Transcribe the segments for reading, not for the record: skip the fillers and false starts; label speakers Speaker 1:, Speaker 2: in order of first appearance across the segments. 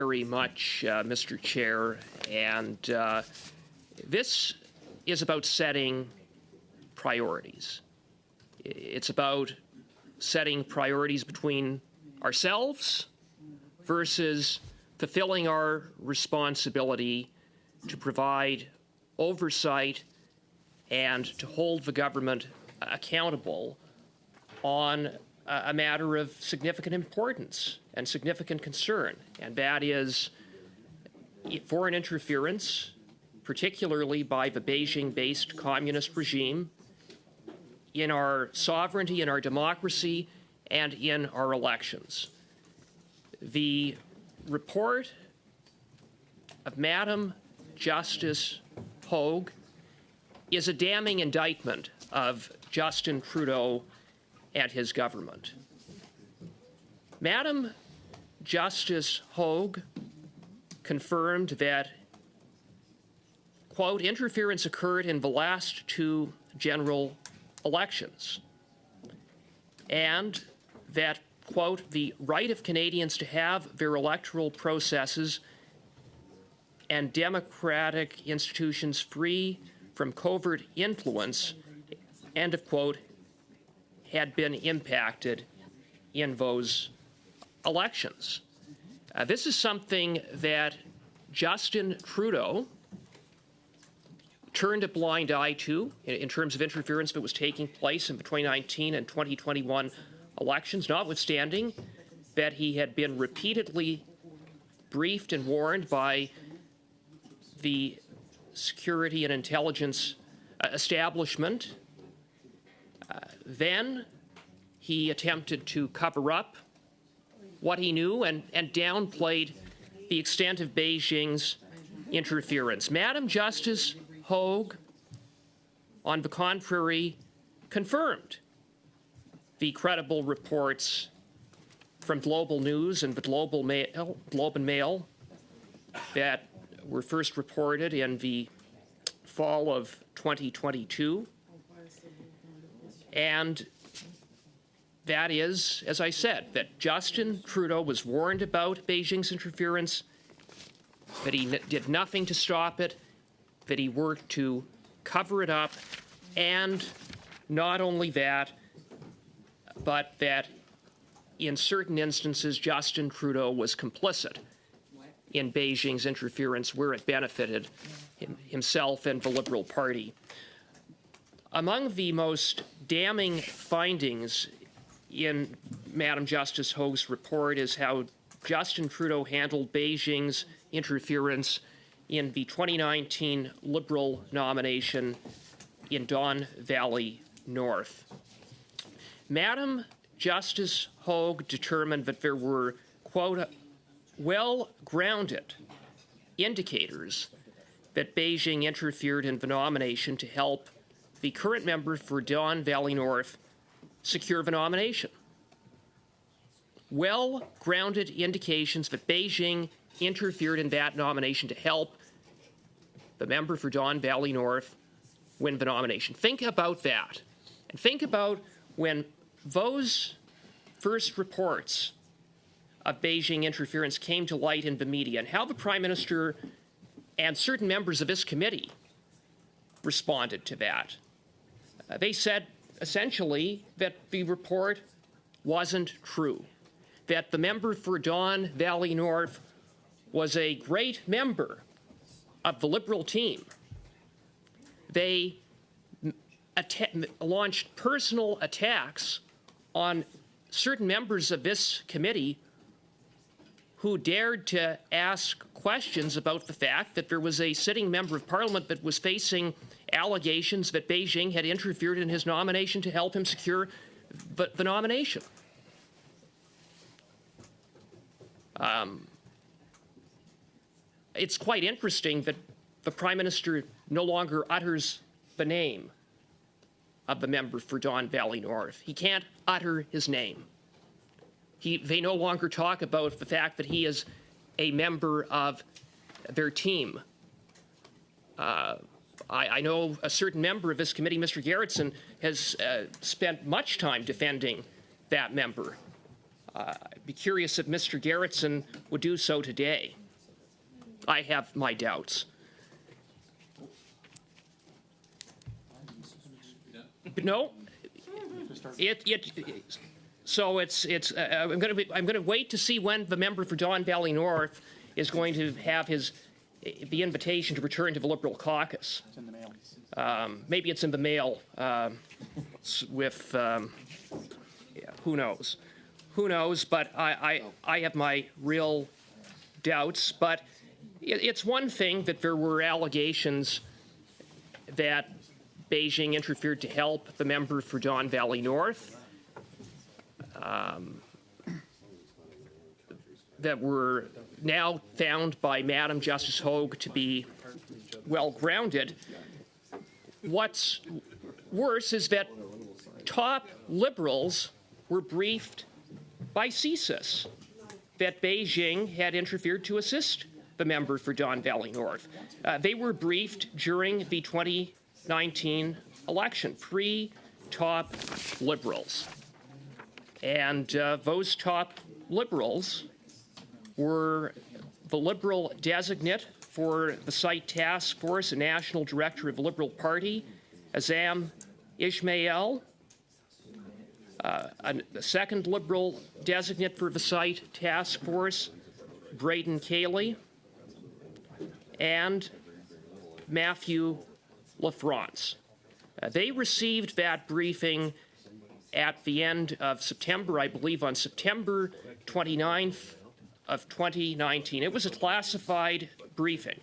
Speaker 1: Very much, Mr. Chair, and this is about setting priorities. It's about setting priorities between ourselves versus fulfilling our responsibility to provide oversight and to hold the government accountable on a matter of significant importance and significant concern, and that is foreign interference, particularly by the Beijing-based communist regime, in our sovereignty, in our democracy, and in our elections. The report of Madam Justice Hogue is a damning indictment of Justin Trudeau and his government. Madam Justice Hogue confirmed that, quote, interference occurred in the last two general elections, and that, quote, the right of Canadians to have their electoral processes and democratic institutions free from covert influence, end of quote, had been impacted in those elections. This is something that Justin Trudeau turned a blind eye to in terms of interference that was taking place in the 2019 and 2021 elections, notwithstanding that he had been repeatedly briefed and warned by the security and intelligence establishment. Then he attempted to cover up what he knew and downplayed the extent of Beijing's interference. Madam Justice Hogue, on the contrary, confirmed the credible reports from Global News and the Globe and Mail that were first reported in the fall of 2022. And that is, as I said, that Justin Trudeau was warned about Beijing's interference, that he did nothing to stop it, that he worked to cover it up, and not only that, but that in certain instances, Justin Trudeau was complicit in Beijing's interference where it benefited himself and the Liberal Party. Among the most damning findings in Madam Justice Hogue's report is how Justin Trudeau handled Beijing's interference in the 2019 Liberal nomination in Don Valley North. Madam Justice Hogue determined that there were, quote, well-grounded indicators that Beijing interfered in the nomination to help the current member for Don Valley North secure the nomination. Well-grounded indications that Beijing interfered in that nomination to help the member for Don Valley North win the nomination. Think about that. And think about when those first reports of Beijing interference came to light in the media and how the Prime Minister and certain members of this committee responded to that. They said, essentially, that the report wasn't true, that the member for Don Valley North was a great member of the Liberal team. They launched personal attacks on certain members of this committee who dared to ask questions about the fact that there was a sitting member of Parliament that was facing allegations that Beijing had interfered in his nomination to help him secure the nomination. It's quite interesting that the Prime Minister no longer utters the name of the member for Don Valley North. He can't utter his name. They no longer talk about the fact that he is a member of their team. I know a certain member of this committee, Mr. Gerritsen, has spent much time defending that member. I'd be curious if Mr. Gerritsen would do so today. I have my doubts. But no, so I'm going to wait to see when the member for Don Valley North is going to have the invitation to return to the Liberal caucus.
Speaker 2: It's in the mail.
Speaker 1: Maybe it's in the mail with, who knows? Who knows? But I have my real doubts. But it's one thing that there were allegations that Beijing interfered to help the member for Don Valley North that were now found by Madam Justice Hogue to be well-grounded. What's worse is that top Liberals were briefed by CSIS that Beijing had interfered to assist the member for Don Valley North. They were briefed during the 2019 election, 3 top Liberals. And those top Liberals were the Liberal designate for the site task force and national director of the Liberal Party, Azam Ismail, the second Liberal designate for the site task force, Braden Cayley, and Matthew LaFrance. They received that briefing at the end of September, I believe on September 29th of 2019. It was a classified briefing.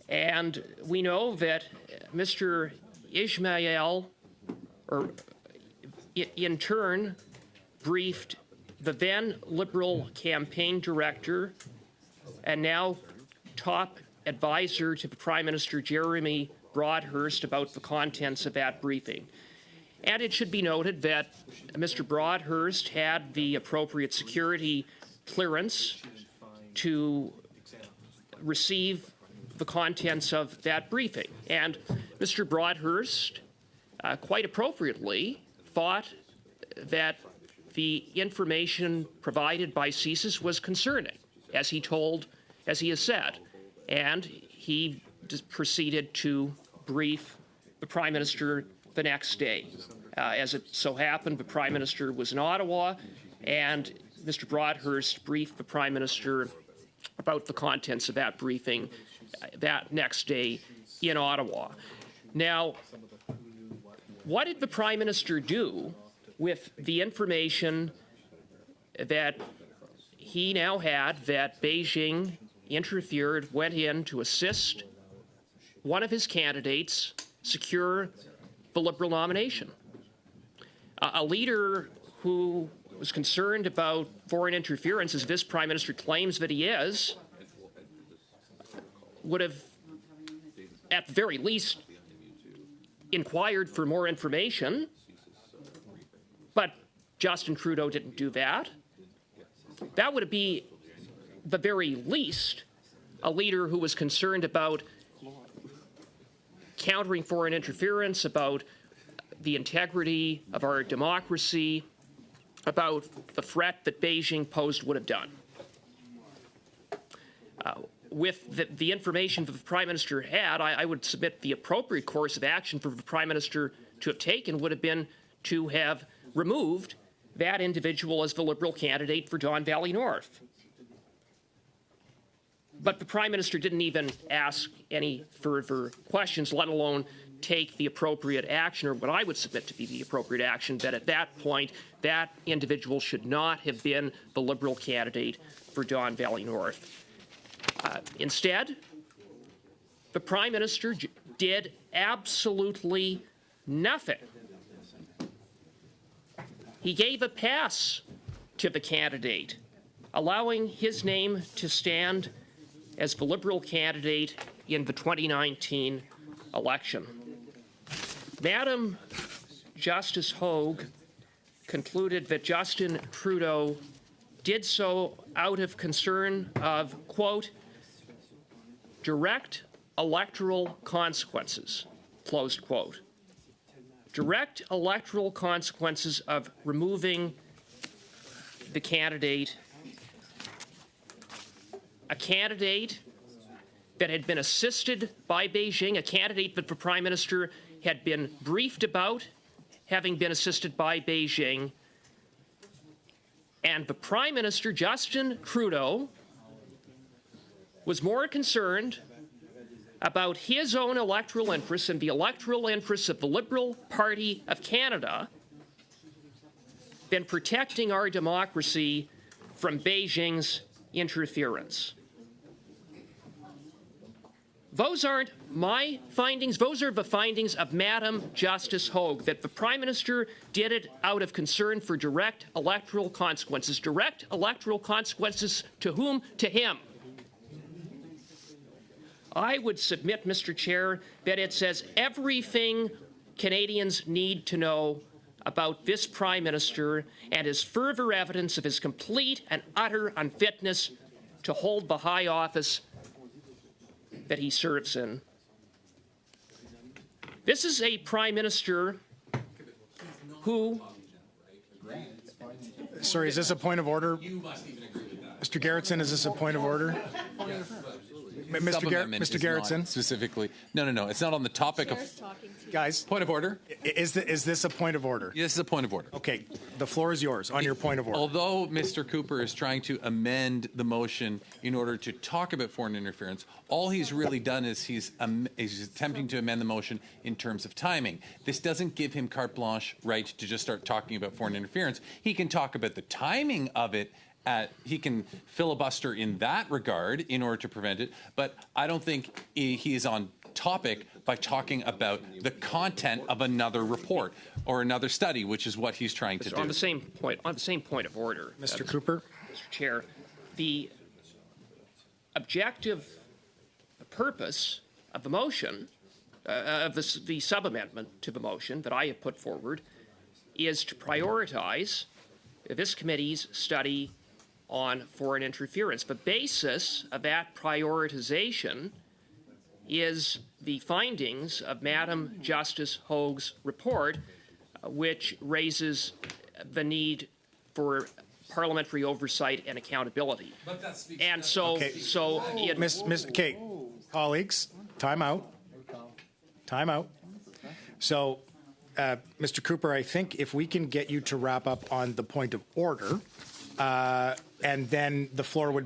Speaker 1: And we know that Mr. Ismail, in turn, briefed the then Liberal campaign director and now top advisor to the Prime Minister, Jeremy Broadhurst, about the contents of that briefing. And it should be noted that Mr. Broadhurst had the appropriate security clearance to receive the contents of that briefing. And Mr. Broadhurst, quite appropriately, thought that the information provided by CSIS was concerning, as he has said. And he proceeded to brief the Prime Minister the next day. As it so happened, the Prime Minister was in Ottawa, and Mr. Broadhurst briefed the Prime Minister about the contents of that briefing that next day in Ottawa. Now, what did the Prime Minister do with the information that he now had that Beijing went in to assist one of his candidates secure the Liberal nomination? A leader who was concerned about foreign interference, as this Prime Minister claims that he is, would have, at the very least, inquired for more information. But Justin Trudeau didn't do that. That would be, the very least, a leader who was concerned about countering foreign interference, about the integrity of our democracy, about the threat that Beijing posed would have done. With the information that the Prime Minister had, I would submit the appropriate course of action for the Prime Minister to have taken would have been to have removed that individual as the Liberal candidate for Don Valley North. But the Prime Minister didn't even ask any further questions, let alone take the appropriate action, or what I would submit to be the appropriate action, that at that point, that individual should not have been the Liberal candidate for Don Valley North. Instead, the Prime Minister did absolutely nothing. He gave a pass to the candidate, allowing his name to stand as the Liberal candidate in the 2019 election. Madam Justice Hogue concluded that Justin Trudeau did so out of concern of, quote, direct electoral consequences, closed quote. Direct electoral consequences of removing the candidate, a candidate that had been assisted by Beijing, a candidate that the Prime Minister had been briefed about having been assisted by Beijing, and the Prime Minister, Justin Trudeau, was more concerned about his own electoral interests and the electoral interests of the Liberal Party of Canada than protecting our democracy from Beijing's interference. Those aren't my findings. Those are the findings of Madam Justice Hogue, that the Prime Minister did it out of concern for direct electoral consequences. Direct electoral consequences to whom? To him. I would submit, Mr. Chair, that it says everything Canadians need to know about this Prime Minister and is further evidence of his complete and utter unfitness to hold the high office that he serves in. This is a Prime Minister who...
Speaker 2: Sorry, is this a point of order? Mr. Gerritsen, is this a point of order? Mr. Gerritsen?
Speaker 3: Specifically. No. It's not on the topic of...
Speaker 2: Guys.
Speaker 3: Point of order.
Speaker 2: Is this a point of order?
Speaker 3: This is a point of order.
Speaker 2: Okay. The floor is yours on your point of order.
Speaker 3: Although Mr. Cooper is trying to amend the motion in order to talk about foreign interference, all he's really done is he's attempting to amend the motion in terms of timing. This doesn't give him carte blanche right to just start talking about foreign interference. He can talk about the timing of it. He can filibuster in that regard in order to prevent it, but I don't think he is on topic by talking about the content of another report or another study, which is what he's trying to do.
Speaker 1: On the same point of order,
Speaker 2: Mr. Cooper,
Speaker 1: Mr. Chair, the objective, the purpose of the motion, of the sub-amendment to the motion that I have put forward, is to prioritize this committee's study on foreign interference. The basis of that prioritization is the findings of Madam Justice Hogue's report, which raises the need for parliamentary oversight and accountability. And so,
Speaker 2: okay, colleagues, time out. Time out. So, Mr. Cooper, I think if we can get you to wrap up on the point of order, and then the floor would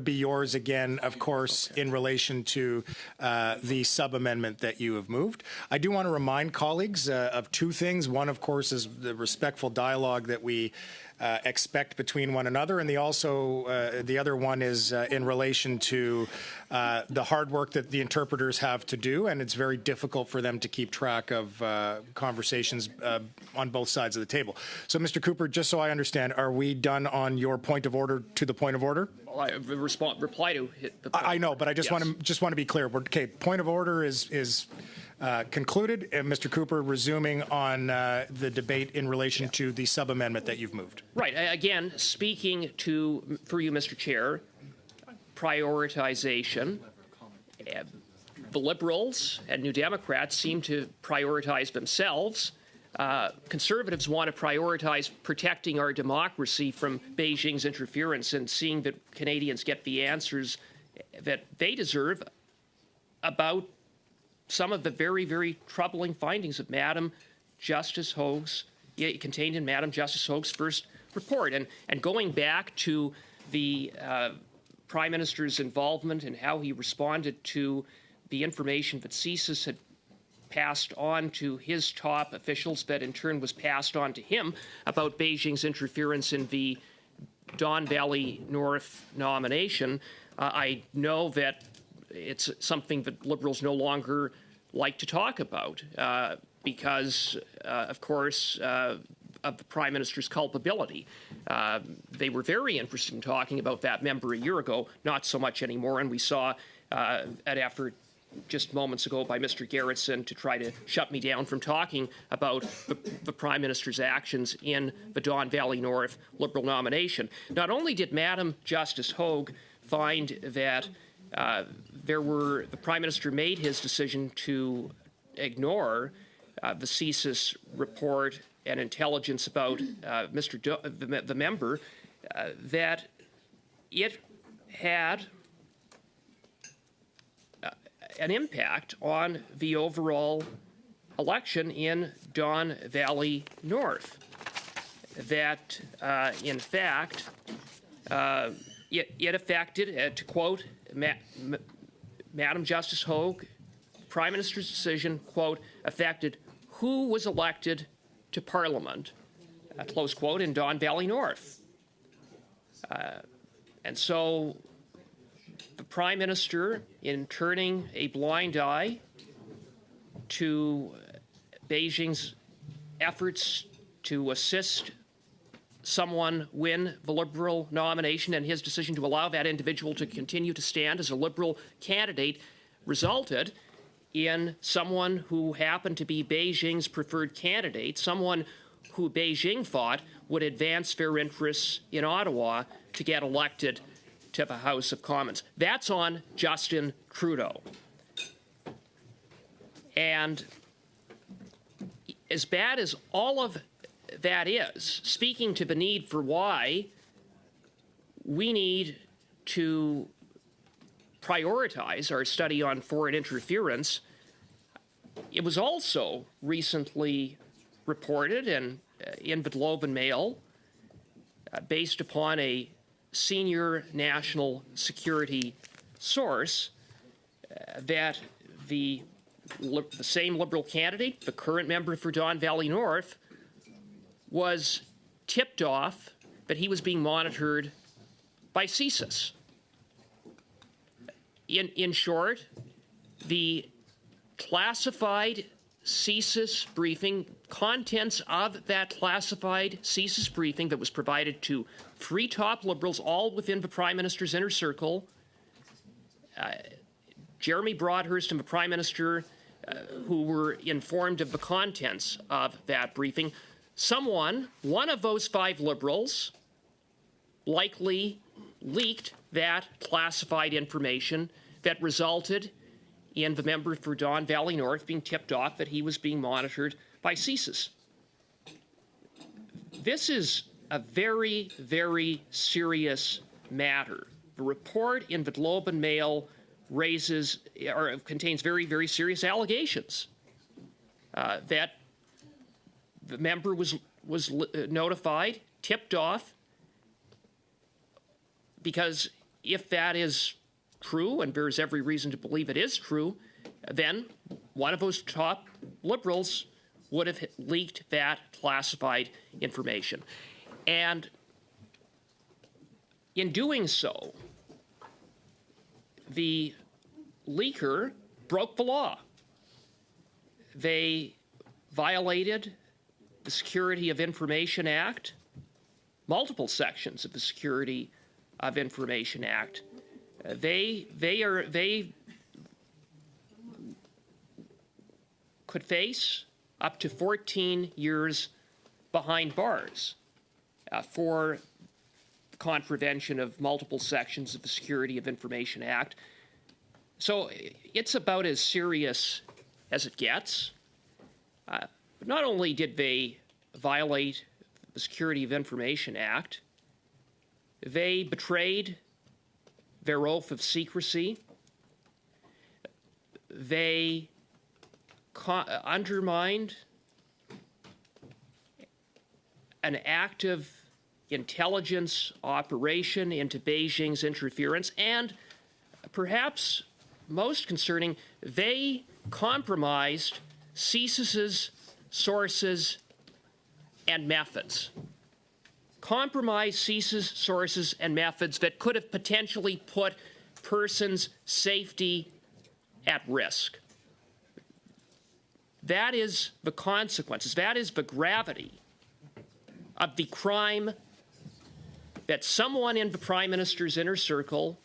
Speaker 2: be yours again, of course, in relation to the sub-amendment that you have moved. I do want to remind colleagues of two things. One, of course, is the respectful dialogue that we expect between one another, and the other one is in relation to the hard work that the interpreters have to do, and it's very difficult for them to keep track of conversations on both sides of the table. So, Mr. Cooper, just so I understand, are we done on your point of order to the point of order?
Speaker 1: Well, I reply to the point.
Speaker 2: I know, but I just want to be clear. Okay, point of order is concluded, and Mr. Cooper resuming on the debate in relation to the sub-amendment that you've moved.
Speaker 1: Right. Again, speaking for you, Mr. Chair, prioritization. The Liberals and New Democrats seem to prioritize themselves. Conservatives want to prioritize protecting our democracy from Beijing's interference and seeing that Canadians get the answers that they deserve about some of the very, very troubling findings of Madam Justice Hogue's, contained in Madam Justice Hogue's first report. And going back to the Prime Minister's involvement and how he responded to the information that CSIS had passed on to his top officials that in turn was passed on to him about Beijing's interference in the Don Valley North nomination, I know that it's something that Liberals no longer like to talk about because, of course, of the Prime Minister's culpability. They were very interested in talking about that member a year ago, not so much anymore, and we saw an effort just moments ago by Mr. Gerritsen to try to shut me down from talking about the Prime Minister's actions in the Don Valley North Liberal nomination. Not only did Madam Justice Hogue find that the Prime Minister made his decision to ignore the CSIS report and intelligence about the member, that it had an impact on the overall election in Don Valley North. That, in fact, it affected, to quote Madam Justice Hogue, Prime Minister's decision, quote, affected who was elected to Parliament, close quote, in Don Valley North. And so the Prime Minister, in turning a blind eye to Beijing's efforts to assist someone win the Liberal nomination, and his decision to allow that individual to continue to stand as a Liberal candidate, resulted in someone who happened to be Beijing's preferred candidate, someone who Beijing thought would advance their interests in Ottawa to get elected to the House of Commons. That's on Justin Trudeau. And as bad as all of that is, speaking to the need for why we need to prioritize our study on foreign interference, it was also recently reported in the Globe and Mail, based upon a senior national security source, that the same Liberal candidate, the current member for Don Valley North, was tipped off that he was being monitored by CSIS. In short, the classified CSIS briefing, contents of that classified CSIS briefing that was provided to 3 top Liberals, all within the Prime Minister's inner circle, Jeremy Broadhurst and the Prime Minister, who were informed of the contents of that briefing. One of those 5 Liberals, likely leaked that classified information that resulted in the member for Don Valley North being tipped off that he was being monitored by CSIS. This is a very, very serious matter. The report in the Globe and Mail contains very, very serious allegations that the member was notified, tipped off, because if that is true, and there's every reason to believe it is true, then one of those top Liberals would have leaked that classified information. And in doing so, the leaker broke the law. They violated the Security of Information Act, multiple sections of the Security of Information Act. They could face up to 14 years behind bars for contravention of multiple sections of the Security of Information Act. So it's about as serious as it gets. But not only did they violate the Security of Information Act, they betrayed their oath of secrecy. They undermined an active intelligence operation into Beijing's interference, and perhaps most concerning, they compromised CSIS's sources and methods. Compromised CSIS sources and methods that could have potentially put persons' safety at risk. That is the consequences. That is the gravity of the crime that someone in the Prime Minister's inner circle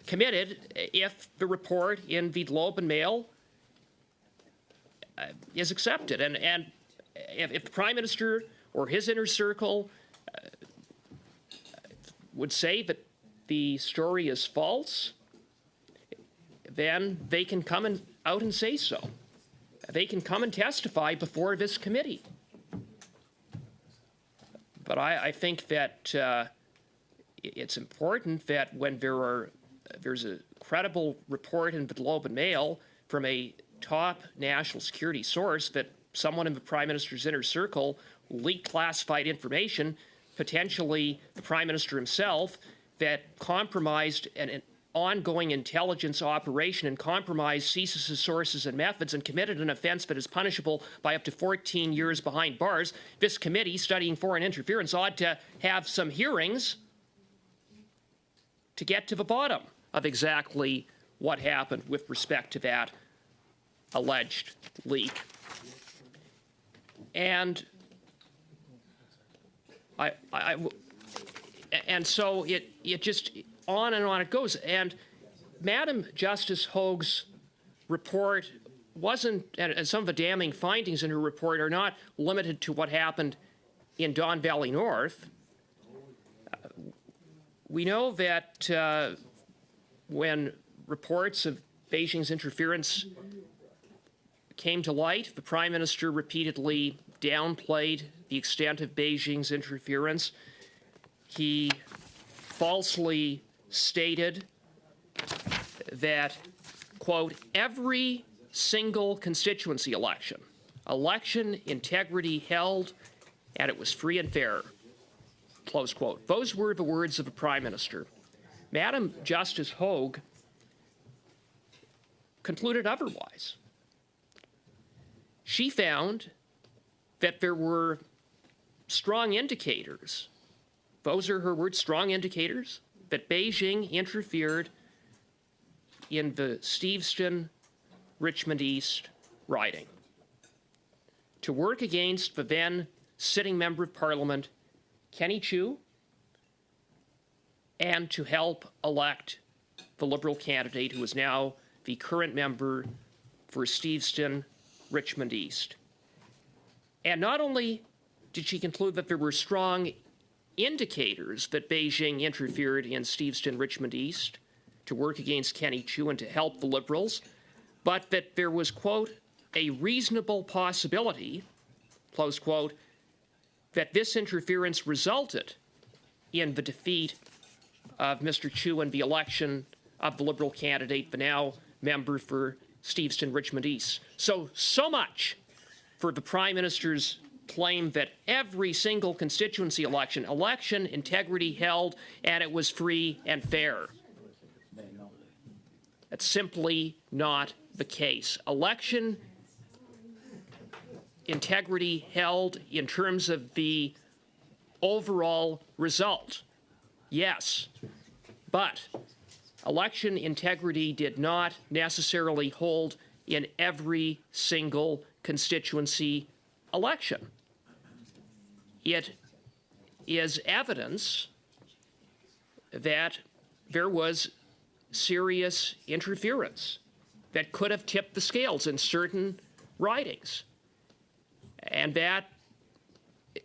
Speaker 1: committed if the report in the Globe and Mail is accepted. And if the Prime Minister or his inner circle would say that the story is false, then they can come out and say so. they can come and testify before this committee. But I think that it's important that when there's a credible report in the Globe and Mail from a top national security source that someone in the Prime Minister's inner circle leaked classified information, potentially the Prime Minister himself, that compromised an ongoing intelligence operation and compromised CSIS's sources and methods and committed an offense that is punishable by up to 14 years behind bars. This committee studying foreign interference ought to have some hearings to get to the bottom of exactly what happened with respect to that alleged leak. And so it just on and on it goes. And Madam Justice Hoag's report wasn't, and some of the damning findings in her report are not limited to what happened in Don Valley North. We know that when reports of Beijing's interference came to light, the Prime Minister repeatedly downplayed the extent of Beijing's interference. He falsely stated that, quote, every single constituency election integrity held, and it was free and fair, close quote. Those were the words of the Prime Minister. Madam Justice Hoag concluded otherwise. She found that there were strong indicators, those are her words, strong indicators, that Beijing interfered in the Steveston-Richmond East riding to work against the then sitting Member of Parliament, Kenny Chiu, and to help elect the Liberal candidate who is now the current member for Steveston-Richmond East. And not only did she conclude that there were strong indicators that Beijing interfered in Steveston-Richmond East to work against Kenny Chiu and to help the Liberals, but that there was, quote, a reasonable possibility, close quote, that this interference resulted in the defeat of Mr. Chiu in the election of the Liberal candidate, the now member for Steveston-Richmond East. So much for the Prime Minister's claim that every single constituency election integrity held, and it was free and fair. That's simply not the case. Election integrity held in terms of the overall result, yes, but election integrity did not necessarily hold in every single constituency election. It is evidence that there was serious interference that could have tipped the scales in certain ridings. And that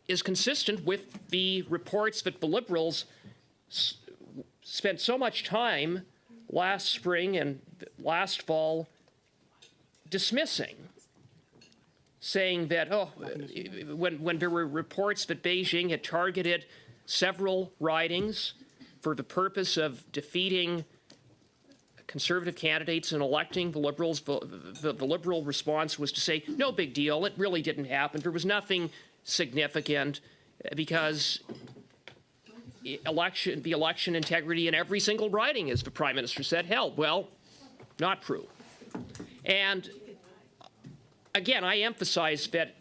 Speaker 1: is consistent with the reports that the Liberals spent so much time last spring and last fall dismissing, saying that, when there were reports that Beijing had targeted several ridings for the purpose of defeating Conservative candidates and electing the Liberals, the Liberal response was to say, no big deal, it really didn't happen. There was nothing significant because the election integrity in every single riding, as the Prime Minister said, held. Well, not true. And again, I emphasize that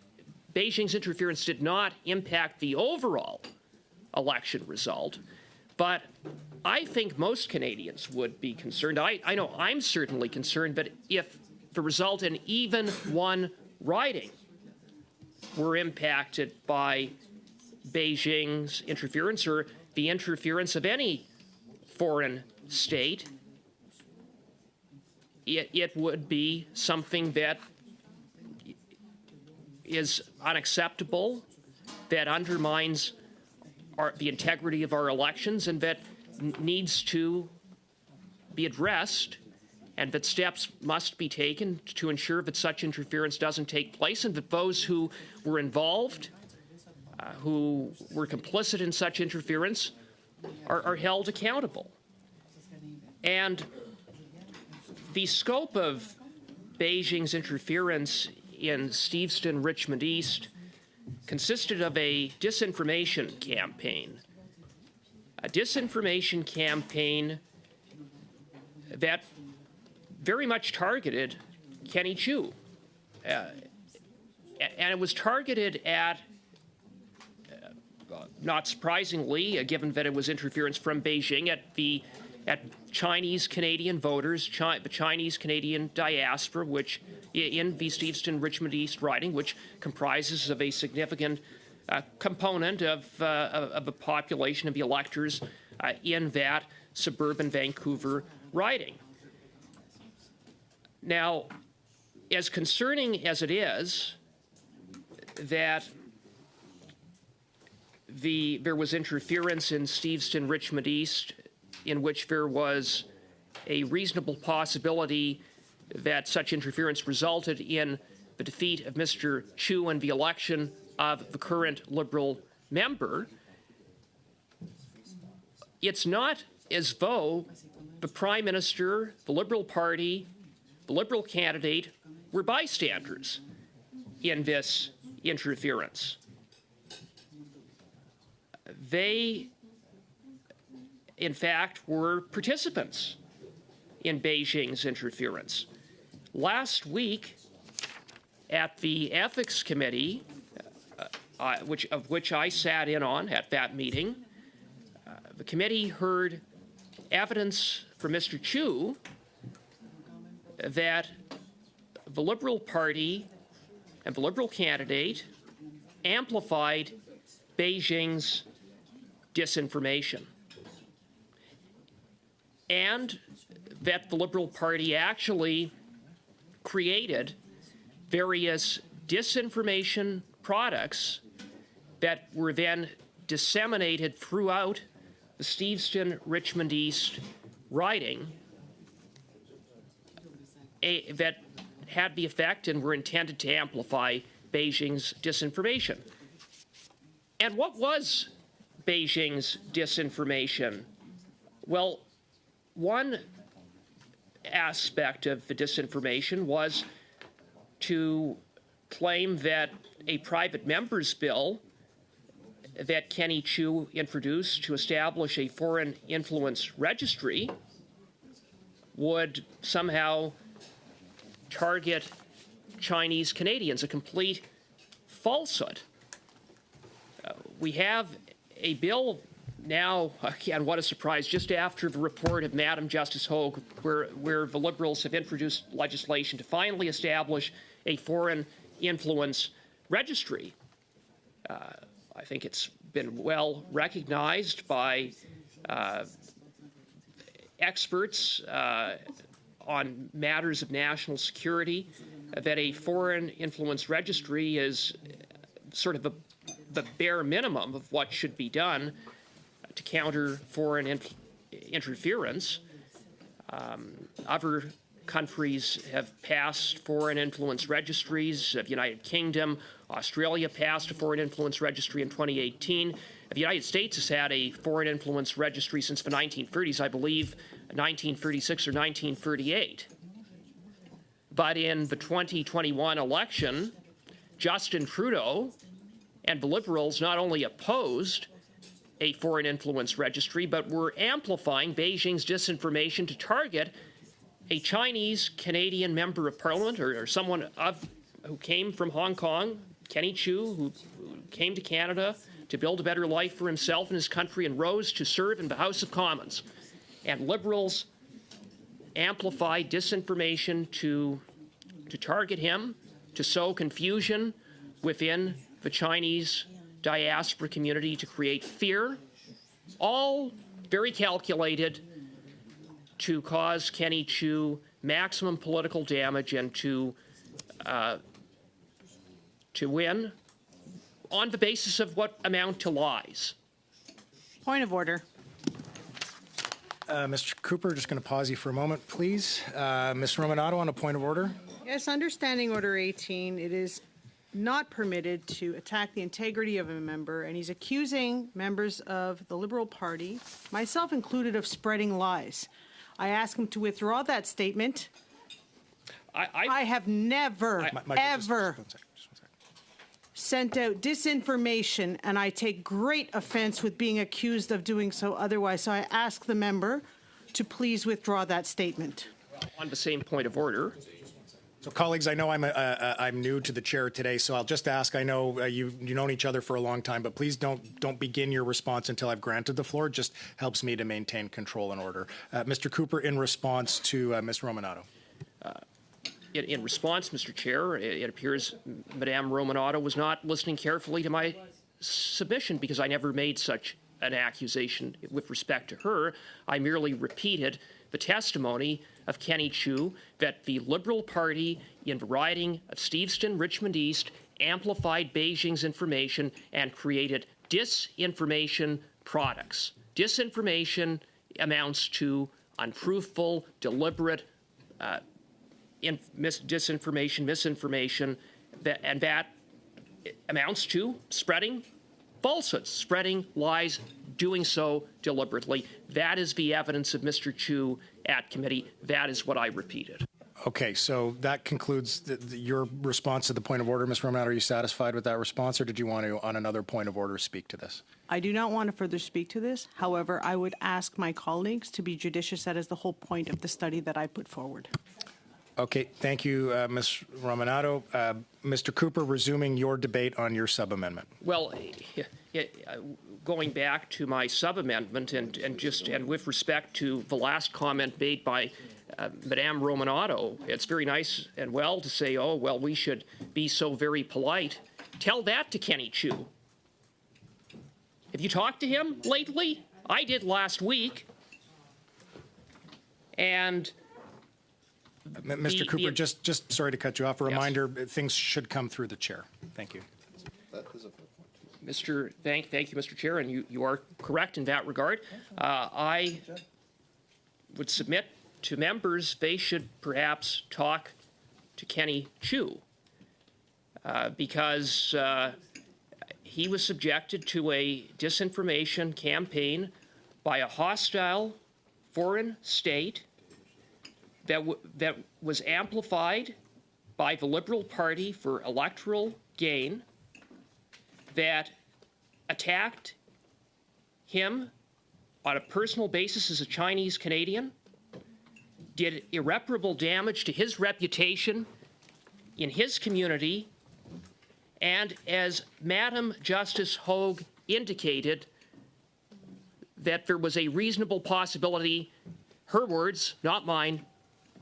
Speaker 1: Beijing's interference did not impact the overall election result, but I think most Canadians would be concerned. I know I'm certainly concerned, but if the result in even one riding were impacted by Beijing's interference or the interference of any foreign state, it would be something that is unacceptable, that undermines the integrity of our elections, and that needs to be addressed and that steps must be taken to ensure that such interference doesn't take place, and that those who were involved, who were complicit in such interference, are held accountable. And the scope of Beijing's interference in Steveston, Richmond East, consisted of a disinformation campaign. A disinformation campaign that very much targeted Kenny Chu. And it was targeted at, not surprisingly, given that it was interference from Beijing, at Chinese Canadian voters, the Chinese Canadian diaspora, which in the Steveston Richmond East riding, which comprises of a significant component of the population of the electors in that suburban Vancouver riding. Now, as concerning as it is that there was interference in Steveston Richmond East, in which there was a reasonable possibility that such interference resulted in the defeat of Mr. Chu and the election of the current Liberal member, it's not as though the Prime Minister, the Liberal Party, the Liberal candidate were bystanders in this interference. They, in fact, were participants in Beijing's interference. Last week, at the Ethics Committee, of which I sat in on at that meeting, the committee heard evidence from Mr. Chu that the Liberal Party and the Liberal candidate amplified Beijing's disinformation, and that the Liberal Party actually created various disinformation products that were then disseminated throughout the Steveston Richmond East riding that had the effect and were intended to amplify Beijing's disinformation. And what was Beijing's disinformation? Well, one aspect of the disinformation was to claim that a private member's bill that Kenny Chu introduced to establish a foreign influence registry would somehow target Chinese Canadians, a complete falsehood. We have a bill now, again, what a surprise, just after the report of Madam Justice Hogue, where the Liberals have introduced legislation to finally establish a foreign influence registry. I think it's been well recognized by experts on matters of national security that a foreign influence registry is sort of the bare minimum of what should be done to counter foreign interference. Other countries have passed foreign influence registries. The United Kingdom, Australia passed a foreign influence registry in 2018. The United States has had a foreign influence registry since the 1930s, I believe 1936 or 1938. But in the 2021 election, Justin Trudeau and the Liberals not only opposed a foreign influence registry, but were amplifying Beijing's disinformation to target a Chinese Canadian member of parliament or someone who came from Hong Kong, Kenny Chu, who came to Canada to build a better life for himself and his country and rose to serve in the House of Commons. And Liberals amplified disinformation to target him, to sow confusion within the Chinese diaspora community, to create fear, all very calculated to cause Kenny Chu maximum political damage and to win on the basis of what amount to lies.
Speaker 4: Point of order.
Speaker 2: Mr. Cooper, just going to pause you for a moment, please. Ms. Romanato on a point of order.
Speaker 4: Yes, understanding Order 18, it is not permitted to attack the integrity of a member, and he's accusing members of the Liberal Party, myself included, of spreading lies. I ask him to withdraw that statement. I have never, ever sent out disinformation, and I take great offense with being accused of doing so otherwise. So I ask the member to please withdraw that statement.
Speaker 1: On the same point of order,
Speaker 2: So, colleagues, I know I'm new to the chair today, so I'll just ask. I know you've known each other for a long time, but please don't begin your response until I've granted the floor. It just helps me to maintain control and order. Mr. Cooper, in response to Ms. Romanato.
Speaker 1: in response, Mr. Chair, it appears Madame Romanato was not listening carefully to my submission because I never made such an accusation with respect to her. I merely repeated the testimony of Kenny Chu that the Liberal Party, in the riding of Steveston, Richmond East, amplified Beijing's information and created disinformation products. Disinformation amounts to untruthful, deliberate disinformation, misinformation, and that amounts to spreading falsehoods, spreading lies, doing so deliberately. That is the evidence of Mr. Chu at committee. That is what I repeated.
Speaker 2: Okay, so that concludes your response to the point of order. Ms. Romanato, are you satisfied with that response, or did you want to, on another point of order, speak to this?
Speaker 4: I do not want to further speak to this. However, I would ask my colleagues to be judicious. That is the whole point of the study that I put forward.
Speaker 2: Okay, thank you, Ms. Romanato. Mr. Cooper, resuming your debate on your sub-amendment.
Speaker 1: Well, going back to my sub-amendment and with respect to the last comment made by Madame Romanato, it's very nice and well to say, oh, well, we should be so very polite. Tell that to Kenny Chu. Have you talked to him lately? I did last week. And
Speaker 2: Mr. Cooper, just sorry to cut you off. A reminder, things should come through the chair. Thank you.
Speaker 1: Thank you, Mr. Chair, and you are correct in that regard. I would submit to members they should perhaps talk to Kenny Chu because he was subjected to a disinformation campaign by a hostile foreign state that was amplified by the Liberal Party for electoral gain, that attacked him on a personal basis as a Chinese Canadian, did irreparable damage to his reputation in his community, and as Madam Justice Hogue indicated, that there was a reasonable possibility, her words, not mine,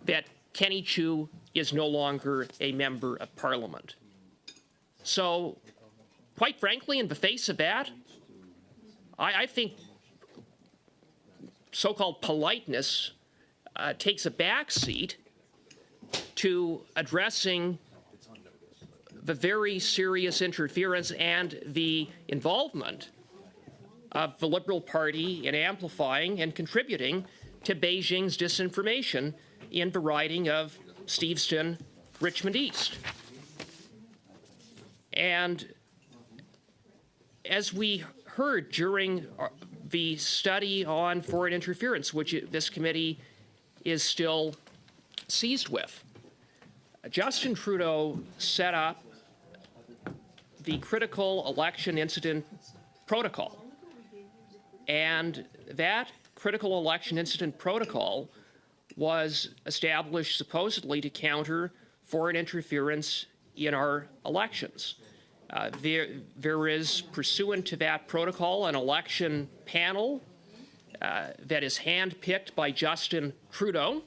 Speaker 1: that Kenny Chu is no longer a member of Parliament. So, quite frankly, in the face of that, I think so-called politeness takes a backseat to addressing the very serious interference and the involvement of the Liberal Party in amplifying and contributing to Beijing's disinformation in the riding of Steveston, Richmond East. And as we heard during the study on foreign interference, which this committee is still seized with, Justin Trudeau set up the critical election incident protocol. And that critical election incident protocol was established supposedly to counter foreign interference in our elections. There is, pursuant to that protocol, an election panel that is handpicked by Justin Trudeau.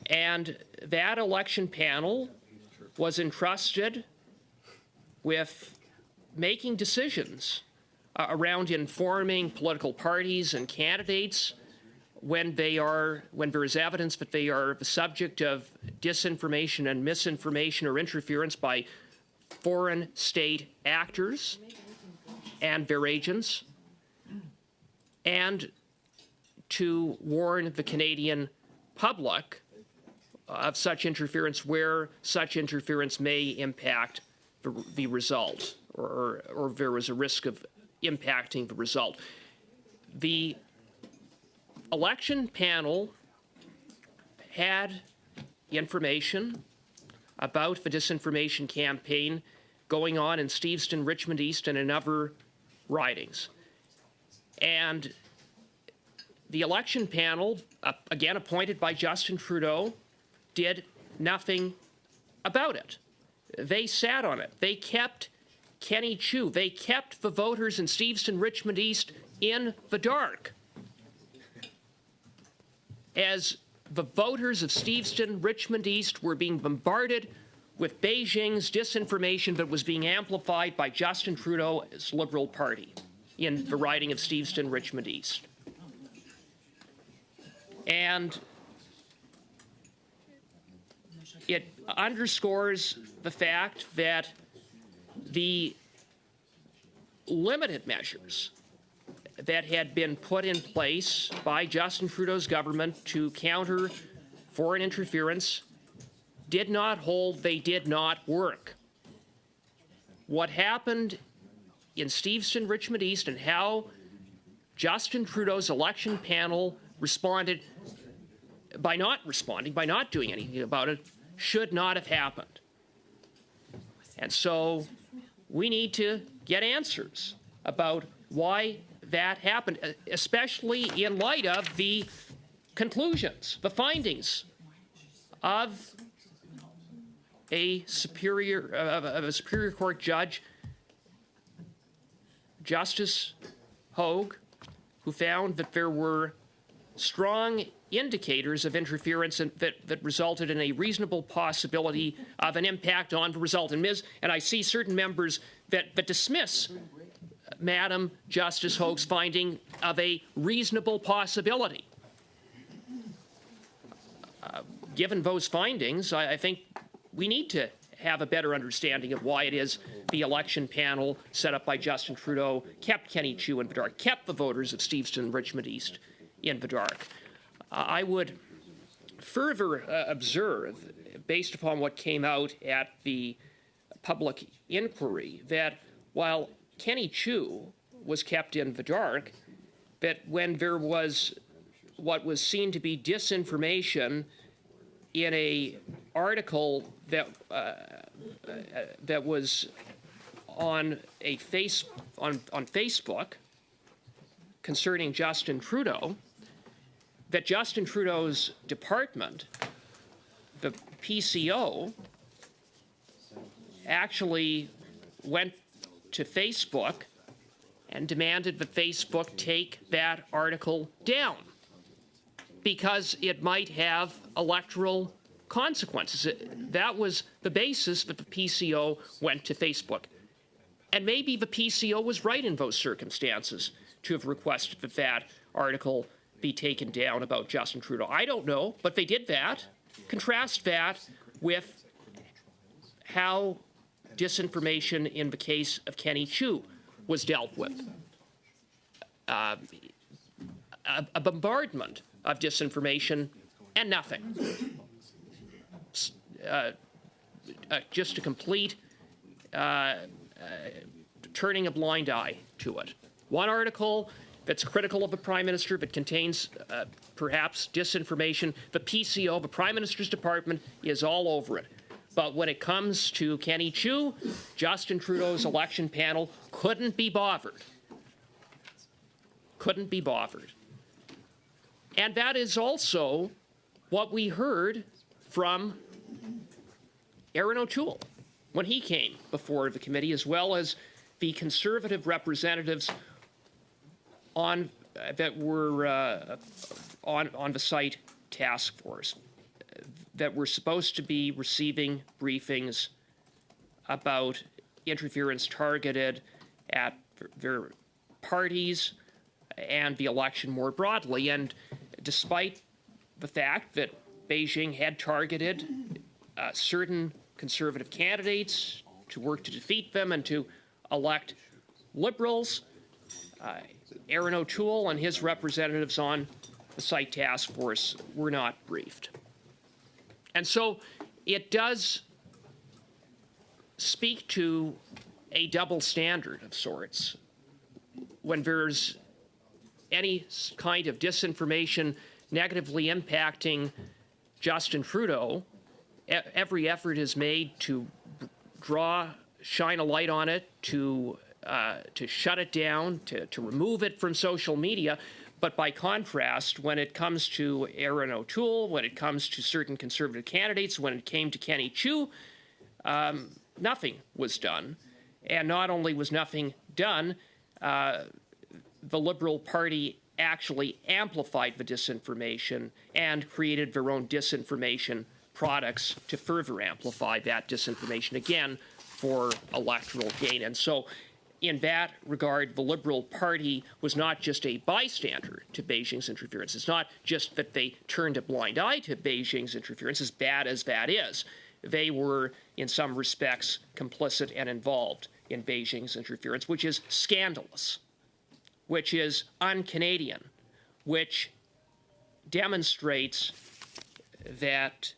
Speaker 1: And that election panel was entrusted with making decisions around informing political parties and candidates when there is evidence that they are the subject of disinformation and misinformation or interference by foreign state actors and their agents, and to warn the Canadian public of such interference where such interference may impact the result, or there was a risk of impacting the result. The election panel had information about the disinformation campaign going on in Steveston, Richmond East, and in other ridings. And the election panel, again appointed by Justin Trudeau, did nothing about it. They sat on it. They kept Kenny Chiu. They kept the voters in Steveston, Richmond East in the dark. As the voters of Steveston, Richmond East were being bombarded with Beijing's disinformation that was being amplified by Justin Trudeau's Liberal Party in the riding of Steveston, Richmond East. And it underscores the fact that the limited measures that had been put in place by Justin Trudeau's government to counter foreign interference did not hold, they did not work. What happened in Steveston, Richmond East, and how Justin Trudeau's election panel responded by not responding, by not doing anything about it, should not have happened. And so we need to get answers about why that happened, especially in light of the conclusions, the findings of a Superior Court judge, Justice Hogue, who found that there were strong indicators of interference that resulted in a reasonable possibility of an impact on the result. And I see certain members that dismiss Madam Justice Hogue's finding of a reasonable possibility. Given those findings, I think we need to have a better understanding of why it is the election panel set up by Justin Trudeau kept Kenny Chiu in the dark, kept the voters of Steveston and Richmond East in the dark. I would further observe, based upon what came out at the public inquiry, that while Kenny Chiu was kept in the dark, that when there was what was seen to be disinformation in a article that that was on Facebook concerning Justin Trudeau, that Justin Trudeau's department, the PCO, actually went to Facebook and demanded that Facebook take that article down because it might have electoral consequences. That was the basis that the PCO went to Facebook. And maybe the PCO was right in those circumstances to have requested that that article be taken down about Justin Trudeau. I don't know, but they did that. Contrast that with how disinformation in the case of Kenny Chiu was dealt with. A bombardment of disinformation and nothing. Just a complete turning a blind eye to it. One article that's critical of the Prime Minister but contains perhaps disinformation. The PCO, the Prime Minister's department, is all over it. But when it comes to Kenny Chiu, Justin Trudeau's election panel couldn't be bothered. Couldn't be bothered. And that is also what we heard from Aaron O'Toole when he came before the committee, as well as the Conservative representatives on that were on the site task force that were supposed to be receiving briefings about interference targeted at their parties and the election more broadly. And despite the fact that Beijing had targeted certain Conservative candidates to work to defeat them and to elect Liberals, Aaron O'Toole and his representatives on the site task force were not briefed. And so it does speak to a double standard of sorts when there's any kind of disinformation negatively impacting Justin Trudeau. Every effort is made to shine a light on it, to shut it down, to remove it from social media. But by contrast, when it comes to Erin O'Toole, when it comes to certain Conservative candidates, when it came to Kenny Chiu, nothing was done. And not only was nothing done, the Liberal Party actually amplified the disinformation and created their own disinformation products to further amplify that disinformation, again, for electoral gain. And so in that regard, the Liberal Party was not just a bystander to Beijing's interference. It's not just that they turned a blind eye to Beijing's interference, as bad as that is. They were, in some respects, complicit and involved in Beijing's interference, which is scandalous, which is un-Canadian, which demonstrates that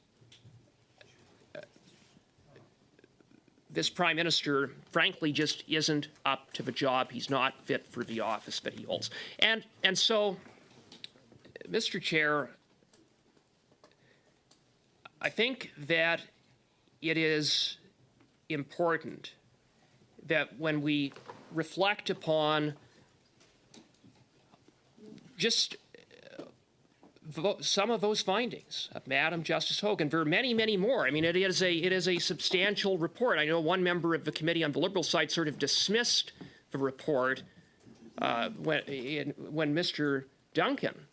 Speaker 1: this Prime Minister, frankly, just isn't up to the job. He's not fit for the office that he holds. And so, Mr. Chair, I think that it is important that when we reflect upon just some of those findings of Madam Justice Hogan, there are many, many more. I mean, it is a substantial report. I know one member of the committee on the Liberal side sort of dismissed the report when Mr. Duncan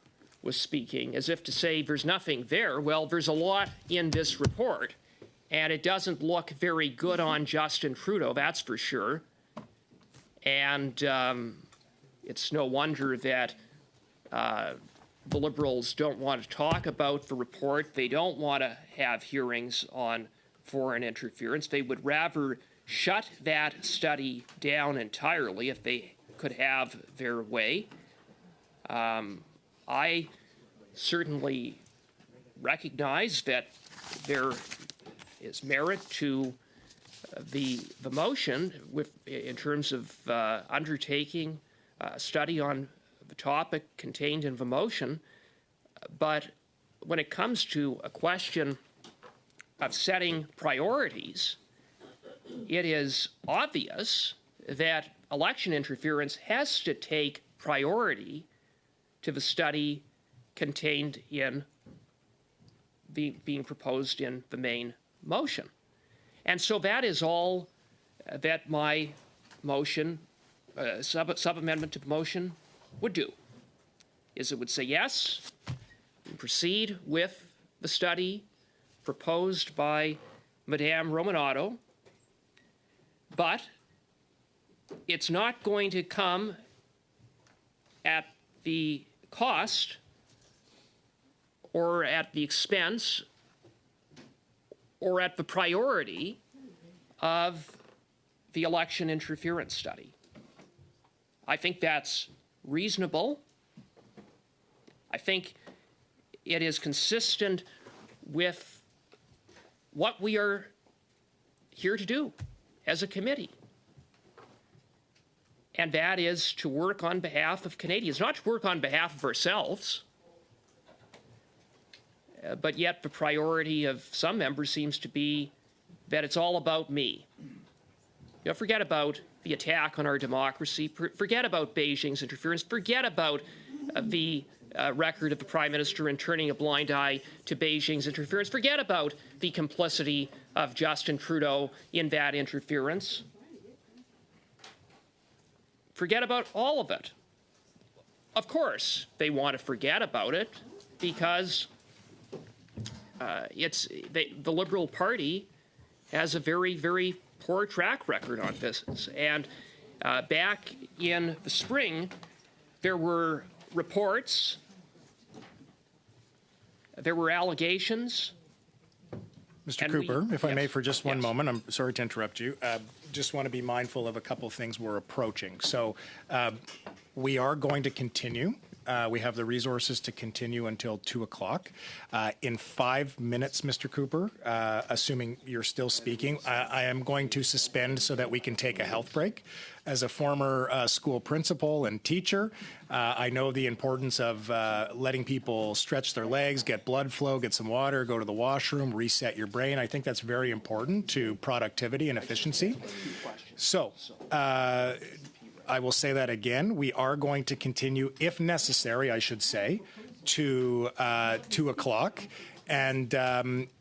Speaker 1: was speaking, as if to say there's nothing there. Well, there's a lot in this report, and it doesn't look very good on Justin Trudeau, that's for sure. And it's no wonder that the Liberals don't want to talk about the report. They don't want to have hearings on foreign interference. They would rather shut that study down entirely if they could have their way. I certainly recognize that there is merit to the motion in terms of undertaking a study on the topic contained in the motion, but when it comes to a question of setting priorities, it is obvious that election interference has to take priority to the study contained in being proposed in the main motion. And so that is all that my motion, sub-amendment to the motion, would do, is it would say yes, proceed with the study proposed by Madame Romanato, but it's not going to come at the cost or at the expense or at the priority of the election interference study. I think that's reasonable. I think it is consistent with what we are here to do as a committee. And that is to work on behalf of Canadians, not to work on behalf of ourselves, but yet the priority of some members seems to be that it's all about me. You know, forget about the attack on our democracy, forget about Beijing's interference, forget about the record of the Prime Minister in turning a blind eye to Beijing's interference, forget about the complicity of Justin Trudeau in that interference. Forget about all of it. Of course, they want to forget about it because the Liberal Party has a very, very poor track record on this. And back in the spring, there were reports, there were allegations.
Speaker 2: Mr. Cooper, if I may,
Speaker 1: yes,
Speaker 2: for just one
Speaker 1: yes.
Speaker 2: moment, I'm sorry to interrupt you. Just want to be mindful of a couple things we're approaching. So we are going to continue We have the resources to continue until 2 o'clock. In 5 minutes, Mr. Cooper, assuming you're still speaking, I am going to suspend so that we can take a health break. As a former school principal and teacher, I know the importance of letting people stretch their legs, get blood flow, get some water, go to the washroom, reset your brain. I think that's very important to productivity and efficiency. So, I will say that again. We are going to continue, if necessary, I should say, to 2 o'clock. And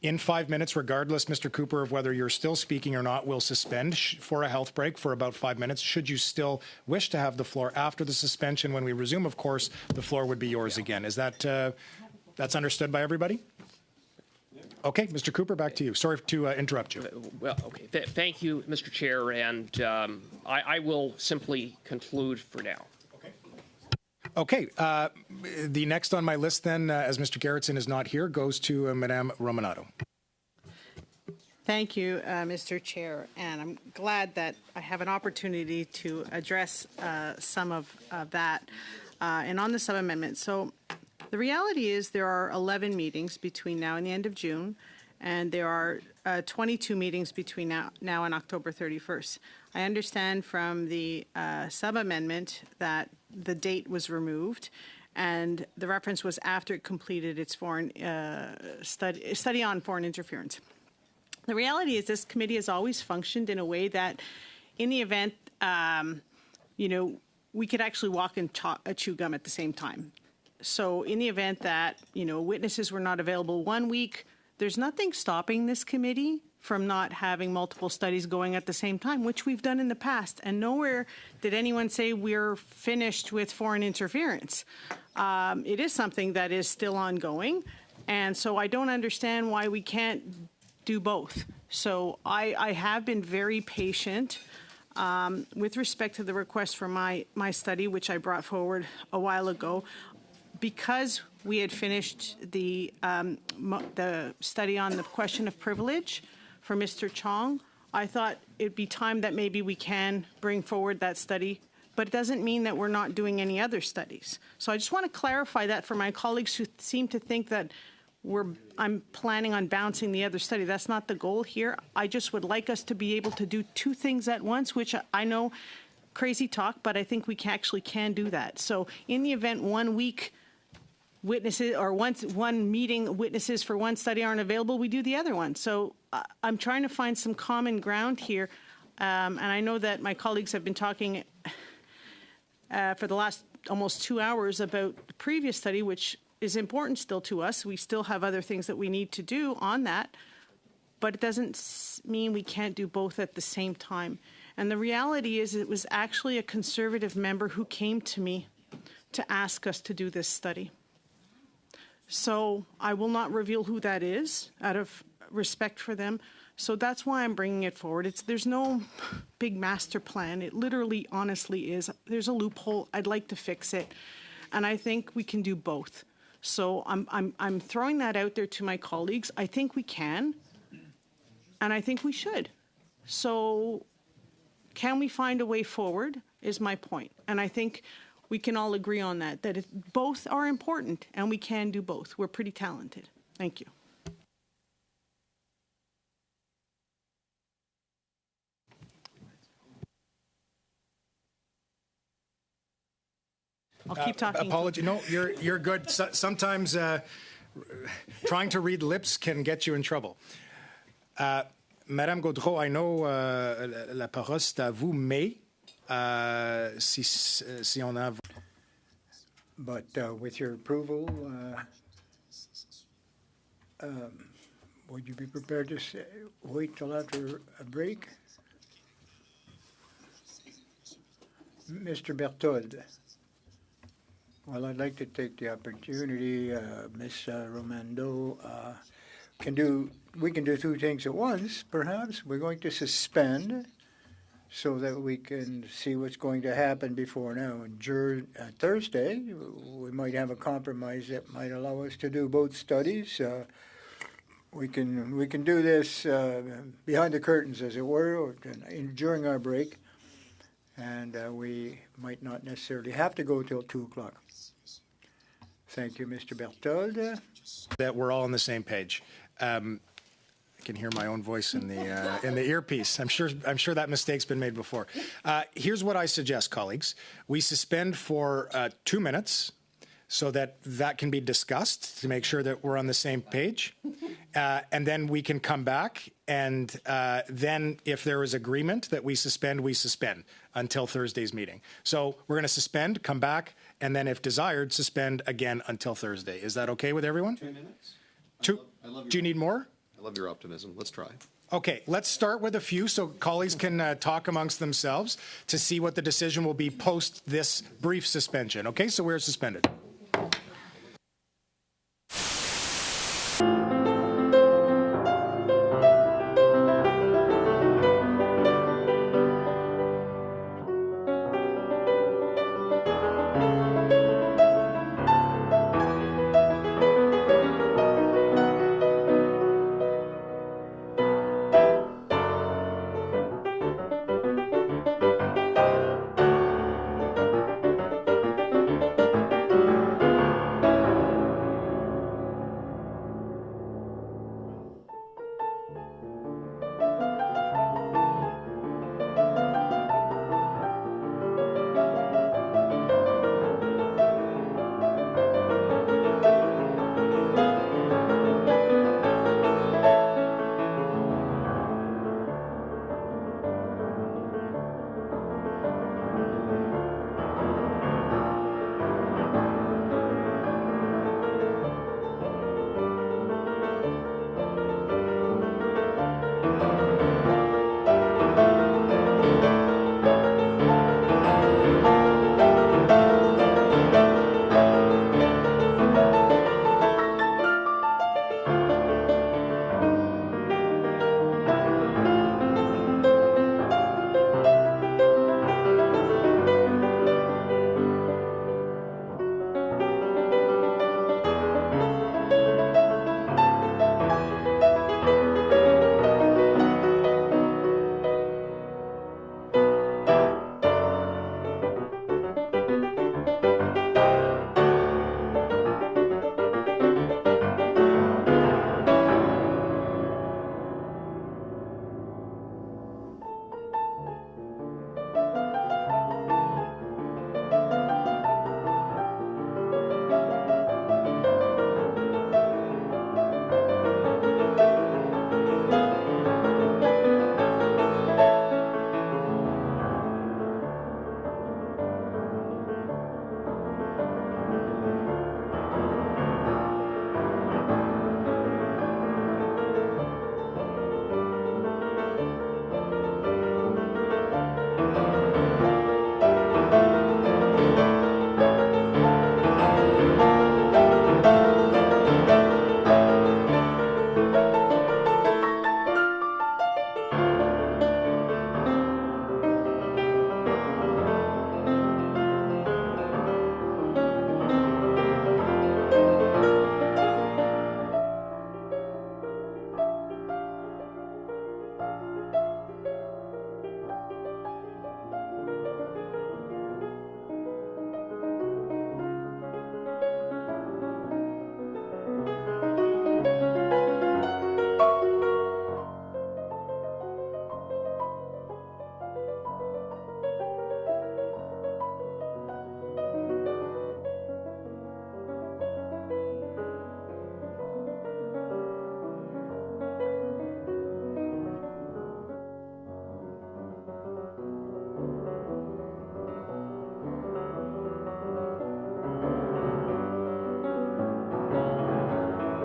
Speaker 2: in 5 minutes, regardless, Mr. Cooper, of whether you're still speaking or not, we'll suspend for a health break for about 5 minutes. Should you still wish to have the floor after the suspension, when we resume, of course, the floor would be yours again. Is that that's understood by everybody? Okay, Mr. Cooper, back to you. Sorry to interrupt you.
Speaker 1: Well, okay. Thank you, Mr. Chair, and I will simply conclude for now.
Speaker 2: Okay, the next on my list then, as Mr. Gerritsen is not here, goes to Madame Romanato.
Speaker 4: Thank you, Mr. Chair, and I'm glad that I have an opportunity to address some of that and on the sub-amendment. So the reality is there are 11 meetings between now and the end of June, and there are 22 meetings between now and October 31st. I understand from the sub-amendment that the date was removed, and the reference was after it completed its foreign study on foreign interference. The reality is this committee has always functioned in a way that in the event, we could actually walk and chew gum at the same time. So in the event that, witnesses were not available 1 week, there's nothing stopping this committee from not having multiple studies going at the same time, which we've done in the past. And nowhere did anyone say we're finished with foreign interference. It is something that is still ongoing. And so I don't understand why we can't do both. So I have been very patient with respect to the request for my study, which I brought forward a while ago. Because we had finished the study on the question of privilege for Mr. Chong, I thought it'd be time that maybe we can bring forward that study, but it doesn't mean that we're not doing any other studies. So I just want to clarify that for my colleagues who seem to think that I'm planning on bouncing the other study. That's not the goal here. I just would like us to be able to do two things at once, which I know, crazy talk, but I think we actually can do that. So in the event 1 week witnesses or one meeting witnesses for one study aren't available, we do the other one. So I'm trying to find some common ground here. And I know that my colleagues have been talking for the last almost 2 hours about the previous study, which is important still to us. We still have other things that we need to do on that, but it doesn't mean we can't do both at the same time. And the reality is it was actually a Conservative member who came to me to ask us to do this study. So I will not reveal who that is out of respect for them. So that's why I'm bringing it forward. There's no big master plan. It literally, honestly is. There's a loophole. I'd like to fix it. And I think we can do both. So I'm throwing that out there to my colleagues. I think we can, and I think we should. So can we find a way forward is my point. And I think we can all agree on that both are important, and we can do both. We're pretty talented. Thank you. I'll keep talking.
Speaker 2: Apology. No, you're good. Sometimes trying to read lips can get you in trouble. Madame Gaudreau, I know la parole c'est à vous, mais si on a...
Speaker 5: But with your approval, would you be prepared to wait till after a break? Mr. Berthold. Well, I'd like to take the opportunity, Ms. Romando, we can do two things at once, perhaps. We're going to suspend so that we can see what's going to happen before now. And Thursday, we might have a compromise that might allow us to do both studies. We can do this behind the curtains, as it were, or during our break. And we might not necessarily have to go till 2 o'clock. Thank you, Mr. Berthold.
Speaker 2: That we're all on the same page. I can hear my own voice in the earpiece. I'm sure that mistake's been made before. Here's what I suggest, colleagues. We suspend for 2 minutes so that can be discussed to make sure that we're on the same page. And then we can come back, and then if there is agreement that we suspend until Thursday's meeting. So we're going to suspend, come back, and then if desired, suspend again until Thursday. Is that okay with everyone?
Speaker 6: 2 minutes?
Speaker 2: Do you need more?
Speaker 6: I love your optimism. Let's try.
Speaker 2: Okay, let's start with a few so colleagues can talk amongst themselves to see what the decision will be post this brief suspension. Okay, so we're suspended.